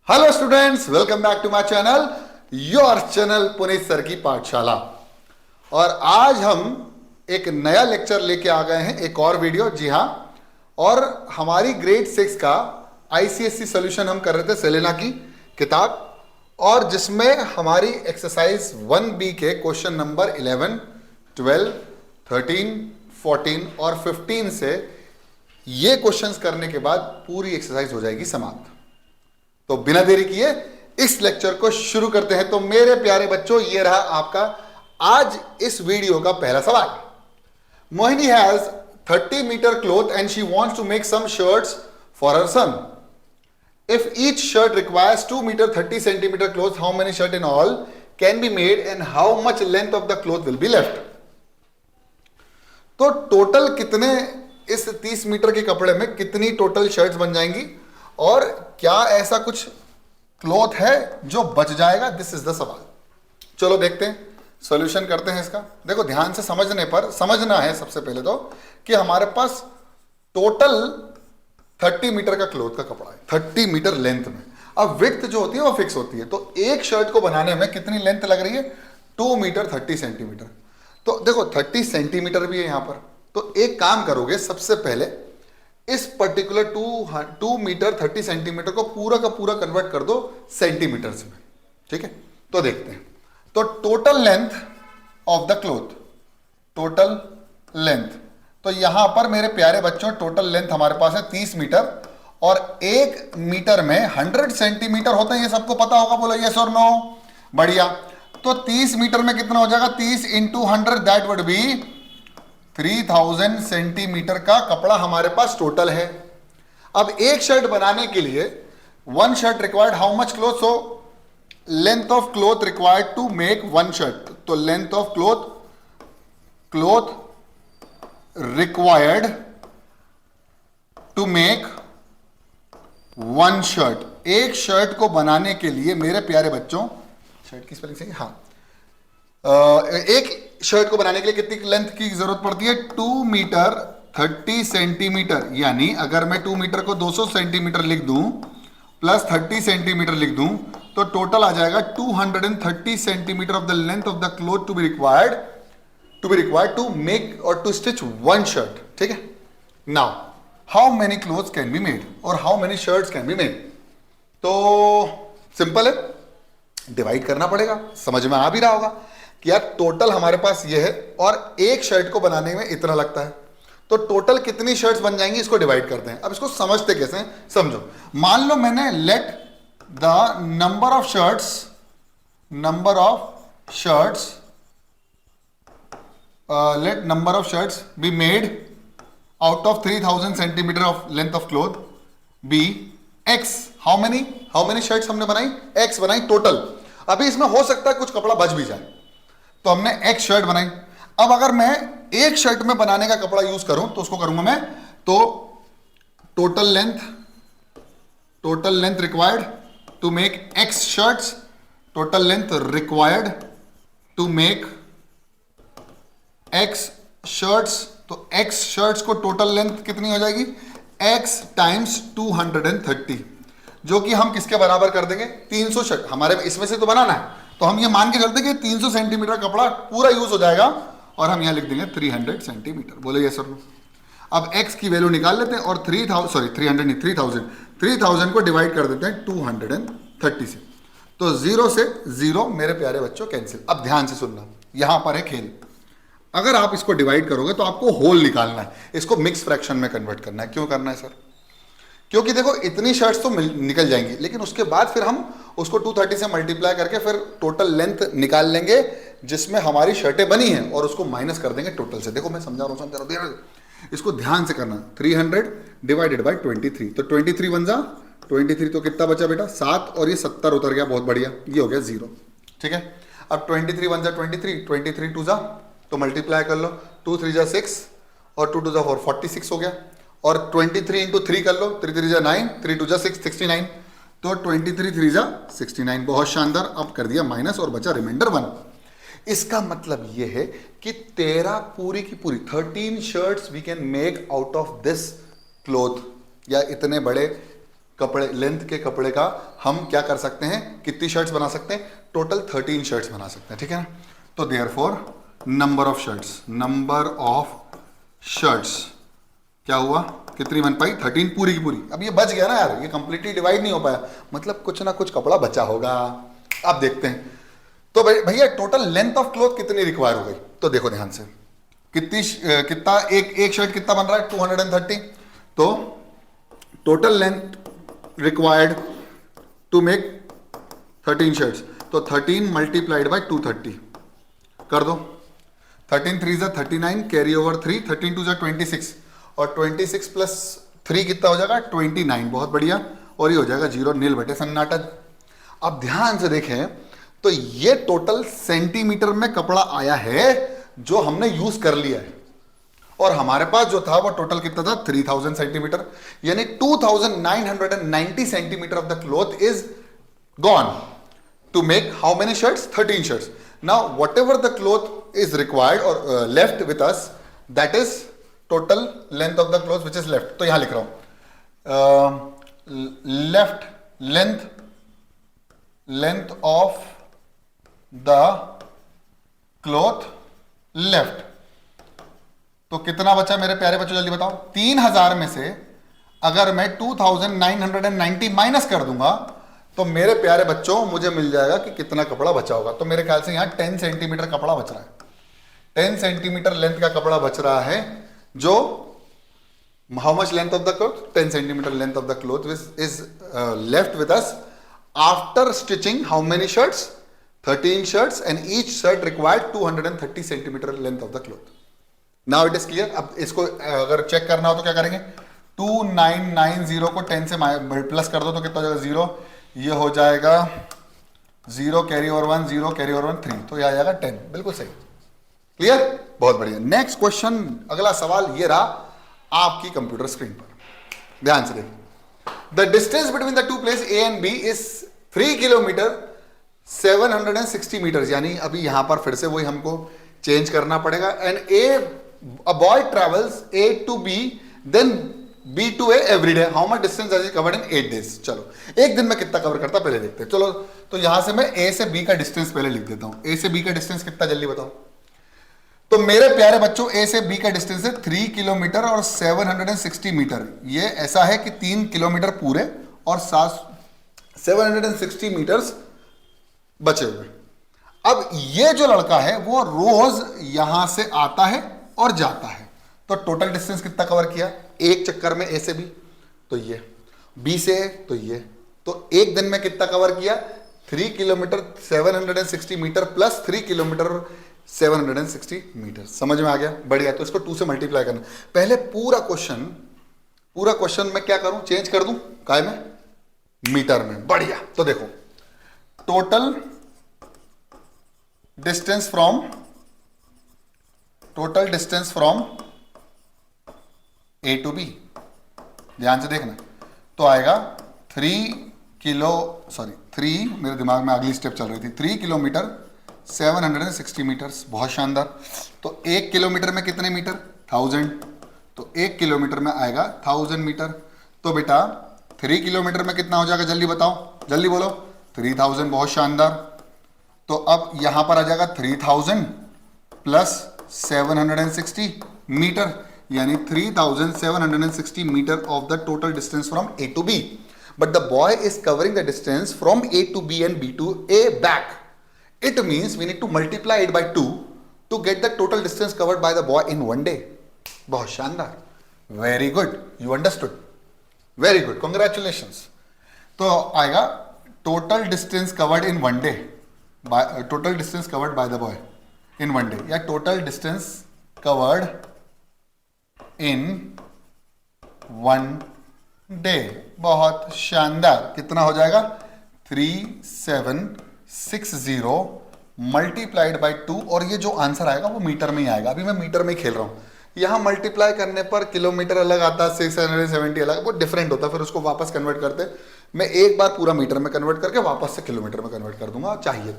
Hello students, welcome back to my channel, your channel Puneet sir की पाठशाला। और आज हम एक नया लेक्चर लेके आ गए हैं, एक और वीडियो। जी हाँ, और हमारी ग्रेड 6 का आईसीएससी सॉल्यूशन हम कर रहे थे सेलेना की किताब, और जिसमें हमारी एक्सरसाइज 1B के क्वेश्चन नंबर 11, 12, 13, 14 और 15 से ये क्वेश्चंस करने के बाद पूरी एक्सरसाइज हो जाएगी समाप्त। तो बिना देरी किए इस लेक्चर को शुरू करते हैं। तो मेरे प्यारे बच्चों, ये रहा आपका आज इस वीडियो का पहला सवाल। Mohini has 30 metre cloth and she wants to make some shirts for her son. If each shirt requires 2 metre 30 centimetre cloth, how many shirt in all can be made and how much length of the cloth will be left. तो total कितने, इस 30 metre के कपड़े में कितनी total shirts बन जाएंगी और क्या ऐसा कुछ क्लॉथ है जो बच जाएगा, दिस इज द सवाल। चलो देखते हैं, सॉल्यूशन करते हैं इसका। देखो ध्यान से समझने पर समझना है सबसे पहले तो कि हमारे पास टोटल 30 मीटर का क्लॉथ का कपड़ा है, 30 मीटर लेंथ में। अब विड्थ जो होती है वो फिक्स होती है, तो एक शर्ट को बनाने में कितनी लेंथ लग रही है, 2 मीटर 30 सेंटीमीटर। तो देखो 30 सेंटीमीटर भी है यहां पर। तो एक काम करोगे, सबसे पहले इस पर्टिकुलर 2 मीटर 30 सेंटीमीटर को पूरा का पूरा कन्वर्ट कर दो सेंटीमीटर्स में। ठीक है, तो देखते हैं। तो total length of the cloth, total length, तो यहां पर मेरे प्यारे बच्चों टोटल लेंथ हमारे पास है 30 मीटर, और 1 मीटर में 100 सेंटीमीटर होते हैं, ये सबको पता होगा। बोलो यस और नो। बढ़िया। तो 30 मीटर में कितना हो जाएगा, 30 into 100, that would be 3000 centimetre का कपड़ा हमारे पास टोटल है। अब एक शर्ट बनाने के लिए 1 shirt required how much cloth, so length of cloth required to make 1 shirt. तो length of cloth required to make 1 shirt. एक शर्ट को बनाने के लिए मेरे प्यारे बच्चों, शर्ट की स्पेलिंग सही, हाँ, एक शर्ट को बनाने के लिए कितनी लेंथ की जरूरत पड़ती है, 2 मीटर 30 सेंटीमीटर। यानी अगर मैं 2 मीटर को 200 सेंटीमीटर लिख दूं प्लस 30 सेंटीमीटर लिख दूं, तो टोटल आ जाएगा 230 centimetre of the length of the cloth to be required to make और टू स्टिच 1 शर्ट। ठीक है। Now how many cloths can be made और how many shirts can be made. तो सिंपल है, डिवाइड करना पड़ेगा। समझ में आ भी रहा होगा कि यार टोटल हमारे पास ये है और एक शर्ट को बनाने में इतना लगता है, तो टोटल कितनी शर्ट्स बन जाएंगी, इसको डिवाइड करते हैं। अब इसको समझते कैसे हैं, समझो। मान लो मैंने let the number of shirts be made out of 3000 centimetre of length of cloth be x. How many shirts हमने बनाई, एक्स बनाई टोटल। अभी इसमें हो सकता है कुछ कपड़ा बच भी जाए, तो हमने एक शर्ट बनाई। अब अगर मैं एक शर्ट में बनाने का कपड़ा यूज करूं तो उसको करूंगा मैं, तो total length required to make x shirts, total length required to make x shirts. तो एक्स शर्ट्स को टोटल लेंथ कितनी हो जाएगी, एक्स टाइम्स 230, जो कि हम किसके बराबर कर देंगे, 300 शर्ट। हमारे इसमें से तो बनाना है, तो हम ये मान के चलते कि 300 सेंटीमीटर कपड़ा पूरा यूज हो जाएगा, और हम यहां लिख देंगे 300 सेंटीमीटर। बोले ये सर। अब x की वैल्यू निकाल लेते हैं और 3000 को डिवाइड कर देते हैं 230 से। तो 0 से 0 मेरे प्यारे बच्चों कैंसिल। अब ध्यान से सुनना, यहां पर है खेल। अगर आप इसको डिवाइड करोगे तो आपको होल निकालना है, इसको मिक्स फ्रैक्शन में कन्वर्ट करना है। क्यों करना है सर, क्योंकि देखो इतनी शर्ट्स तो निकल जाएंगी, लेकिन उसके बाद फिर हम उसको 230 से मल्टीप्लाई करके फिर टोटल लेंथ निकाल लेंगे जिसमें हमारी शर्टें बनी हैं, और उसको माइनस कर देंगे टोटल से। देखो मैं समझा रहा हूँ, इसको ध्यान से करना। 300 डिवाइडेड बाई 23, तो 23 बन जा 23, तो कितना बचा बेटा 7, और ये 70 उतर गया, बहुत बढ़िया, ये हो गया 0। ठीक है। अब 23 बन जा 23 2 जा, तो मल्टीप्लाई कर लो, 2 3 जा 6 और 2 2 जा 4, 46 हो गया। और 23 इंटू 3 कर लो, 3 3 जा 9, 3 2 जा 6, 69। तो 23 3 जा 69, बहुत शानदार। अब कर दिया माइनस और बचा रिमाइंडर 1। इसका मतलब यह है कि तेरा पूरी की पूरी 13 shirts we can make out of this cloth, या इतने बड़े कपड़े, लेंथ के कपड़े का हम क्या कर सकते हैं, कितनी शर्ट्स बना सकते हैं, टोटल 13 शर्ट्स बना सकते हैं, ठीक है ना। तो देयरफॉर नंबर ऑफ शर्ट्स क्या हुआ, कितनी बन पाई, 13 पूरी की पूरी। अब ये बच गया ना यार, ये कंप्लीटली डिवाइड नहीं हो पाया, मतलब कुछ ना कुछ कपड़ा बचा होगा। अब देखते हैं, तो भैया टोटल लेंथ ऑफ क्लॉथ कितनी रिक्वायर हो गई, तो देखो ध्यान से, कितना एक शर्ट कितना बन रहा है, 230। तो total length required to make 13 shirts, तो 13 मल्टीप्लाइड बाय 230 कर दो। 13 3 जा 39, कैरी ओवर 3, 13 2 जा 26, और 26 प्लस 3 कितना हो जाएगा, 29। बहुत बढ़िया, और ये हो जाएगा 0 नील बटे सन्नाटा। अब ध्यान से देखें तो ये टोटल सेंटीमीटर में कपड़ा आया है जो हमने यूज कर लिया है, और हमारे पास जो था वो टोटल कितना था, 3000 सेंटीमीटर, यानी 2990 centimetre of the cloth is gone to make how many shirts, 13 shirts. Now whatever the cloth is required और left with us, that is total length of the cloth which is left. तो यहां लिख रहा हूं left length of the cloth left. तो कितना बचा मेरे प्यारे बच्चों, जल्दी बताओ। 3000 में से अगर मैं 2990 माइनस कर दूंगा तो मेरे प्यारे बच्चों मुझे मिल जाएगा कि कितना कपड़ा बचा होगा। तो मेरे ख्याल से यहां 10 सेंटीमीटर कपड़ा बच रहा है, 10 सेंटीमीटर लेंथ का कपड़ा बच रहा है, जो how much length of the cloth, 10 centimetre length of the cloth is left with us after stitching how many shirts, 13 shirts, and each shirt required 230 centimeter length of the cloth. Now it is clear. अब इसको अगर check करना हो तो क्या करेंगे, 2990 को 10 से प्लस कर दो तो कितना हो जाएगा, 0, ये हो जाएगा 0 कैरी ओवर 1, 0 कैरी ओवर 1 3, तो यह आ जाएगा 10। बिल्कुल सही, क्लियर, बहुत बढ़िया। नेक्स्ट क्वेश्चन, अगला सवाल ये रहा आपकी कंप्यूटर स्क्रीन पर, ध्यान से देखिए। The distance between the two place A and B is 3 kilometre 760 metres, यानी अभी यहां पर फिर से वही हमको चेंज करना पड़ेगा। And a boy travels A to B then B to A every day, how much distance has he covered in 8 days. चलो एक दिन में कितना कवर करता पहले देखते हैं। चलो तो यहां से मैं ए से बी का डिस्टेंस पहले लिख देता हूं। ए से बी का डिस्टेंस कितना, जल्दी बताओ। तो मेरे प्यारे बच्चों ए से बी का डिस्टेंस है 3 किलोमीटर और 760 मीटर। ये ऐसा है कि 3 किलोमीटर पूरे और 760 मीटर्स बचे हुए। अब ये जो लड़का है वो रोज यहां से आता है और जाता है, तो टोटल डिस्टेंस कितना कवर किया एक चक्कर में, ए से बी, तो ये, बी से ए, तो ये, तो एक दिन में कितना कवर किया, 3 kilometre 760 metre plus 3 kilometre 760 metre. समझ में आ गया, बढ़िया। तो इसको 2 से मल्टीप्लाई करना। पहले पूरा क्वेश्चन मैं क्या करूं, चेंज कर दूं काय में, मीटर में। बढ़िया, तो देखो total distance from A to B, ध्यान से देखना, तो आएगा 3 मेरे दिमाग में अगली स्टेप चल रही थी, 3 किलोमीटर 760 मीटर्स। बहुत शानदार। तो 1 किलोमीटर में कितने मीटर, 1000, तो 1 किलोमीटर में आएगा 1000 मीटर। तो बेटा 3 किलोमीटर में कितना हो जाएगा, जल्दी बताओ, जल्दी बोलो, 3000। बहुत शानदार। तो अब यहां पर आ जाएगा 3000 प्लस 760 मीटर, यानी 3760 metre of the total distance from A to B. But the boy is covering the distance from A to B and B to A back. It means we need to multiply it by 2 to get the total distance covered by the boy in one day. बहुत शानदार, very good, you understood, very good, congratulations. तो आएगा total distance covered in one day, total distance covered by the boy in one day, या total distance covered in one day. बहुत शानदार। कितना हो जाएगा, 3760 मल्टीप्लाइड बाई 2, और ये जो आंसर आएगा वो मीटर में ही आएगा। अभी मैं मीटर में ही खेल रहा हूं, यहां मल्टीप्लाई करने पर किलोमीटर अलग आता, 670 अलग, वो डिफरेंट होता, फिर उसको वापस कन्वर्ट करते। मैं एक बार पूरा मीटर में कन्वर्ट करके वापस से किलोमीटर में कन्वर्ट कर दूंगा चाहिए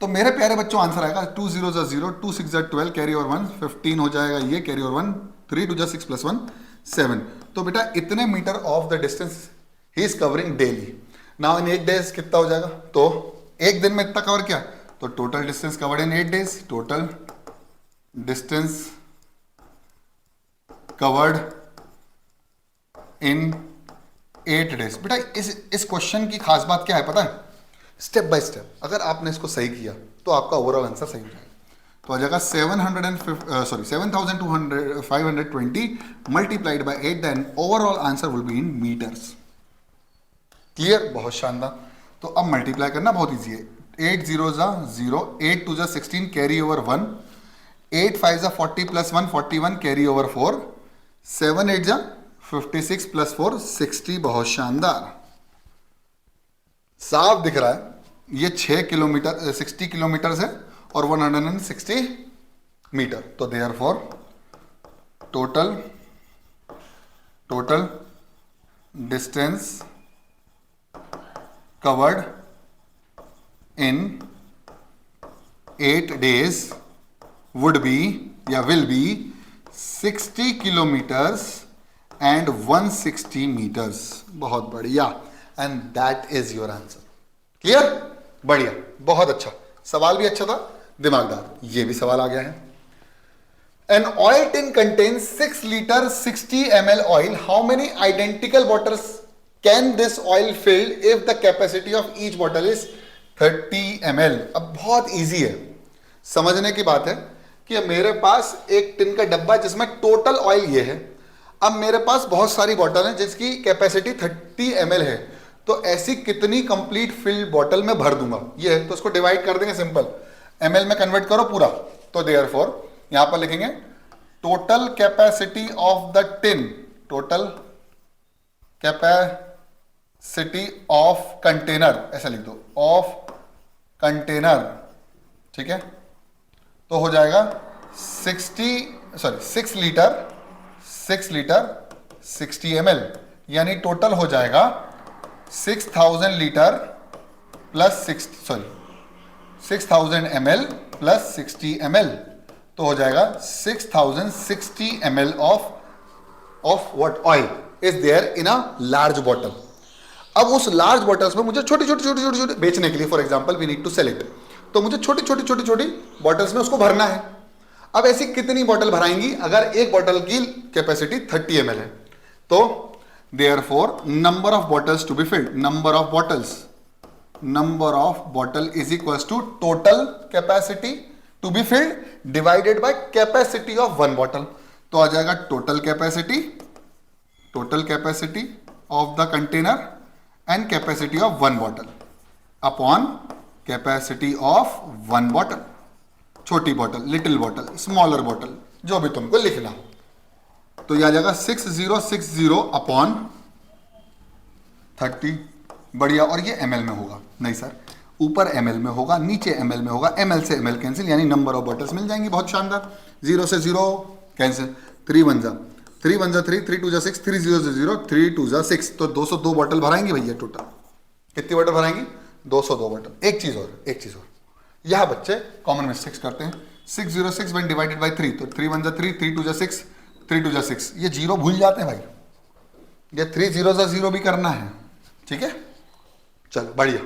तो मेरे प्यारे बच्चों आंसर आएगा 2 0 0, 2 6 12, कैरी ओवर 1, 15 हो जाएगा, ये कैरी ओवर 1, 3 2 6 + 1, 7। तो बेटा इतने metre of the distance he is covering daily. Now in 8 days कितना हो जाएगा, तो एक दिन में इतना कवर किया, तो total distance covered in 8 days, total distance covered in 8 days. बेटा इस क्वेश्चन की खास बात क्या है पता है, स्टेप बाय स्टेप अगर आपने इसको सही किया तो आपका ओवरऑल आंसर सही हो जाएगा। तो आ जाएगा 7,520 multiplied by 8, then overall answer will be in metres. Clear, बहुत शानदार। तो अब मल्टीप्लाई करना बहुत इजी है। 8 0 0, 8 2 16 carry over 1, 8 5 40 plus 1 41 carry over 4, 7 8 56 plus 4 60। बहुत शानदार, साफ दिख रहा है। ये 6 किलोमीटर 60 किलोमीटर है और 160 मीटर। तो therefore total distance covered in 8 days would be या will be 60 kilometres and 160 metres. बहुत बढ़िया, and that is your answer. Clear, बढ़िया, बहुत अच्छा। सवाल भी अच्छा था, दिमागदार। ये भी सवाल आ गया है। An oil tin contains 6 liter 60 ml oil. How many identical bottles can this oil fill if the capacity of each bottle is 30 ml? अब बहुत इजी है, समझने की बात है कि मेरे पास एक टिन का डब्बा जिसमें टोटल ऑयल ये है। अब मेरे पास बहुत सारी बॉटल है जिसकी कैपेसिटी 30 ml है। तो ऐसी कितनी कंप्लीट फिल्ड बॉटल में भर दूंगा, ये है। तो इसको डिवाइड कर देंगे, सिंपल ml में कन्वर्ट करो पूरा। तो देयरफॉर यहां पर लिखेंगे total capacity of the tin, total capacity of container, ऐसा लिख दो, ऑफ कंटेनर, ठीक है। तो हो जाएगा 6 लीटर 60 ml, यानी टोटल हो जाएगा 6000 litre plus 6000 ml plus 60 ml। तो हो जाएगा 6060 ml of what oil is there in a large bottle. अब उस लार्ज बॉटल्स में मुझे छोटी छोटी बेचने के लिए, for example we need to sell it, तो मुझे छोटी बॉटल्स में उसको भरना है। अब ऐसी कितनी बॉटल भराएंगी अगर एक बॉटल की कैपेसिटी 30 ml है? तो therefore number of bottles to be filled, number of bottle is equals to total capacity to be filled divided by capacity of one bottle. तो आ जाएगा total capacity of the container and capacity of one bottle upon capacity of one bottle, छोटी bottle, little bottle, smaller bottle, जो भी तुमको लिखना हो। तो यह आ जाएगा 6060 अपॉन 30। बढ़िया, और ये ml में होगा? नहीं सर, ऊपर ml में होगा, नीचे ml में होगा। ml से ml कैंसिल, यानी नंबर ऑफ बॉटल्स मिल जाएंगी। बहुत शानदार, 0 से 0 कैंसिल, 3 1 जा 3 1 जा 3, 3 2 जा 6, 3 0 से 0, 3 2 जा 6। तो 202 बॉटल भराएंगे भैया टोटल। कितनी बॉटल भराएंगी? 202 बॉटल। एक चीज और यह बच्चे कॉमन मिस्टेक्स करते हैं। 606 व्हेन डिवाइडेड बाय 3, तो 3 1 जा 3, 3 2 जा 6, 3 2 जा 6। ये जीरो भूल जाते हैं भाई, ये 3 0 जा 0 भी करना है, ठीक है। चल बढ़िया।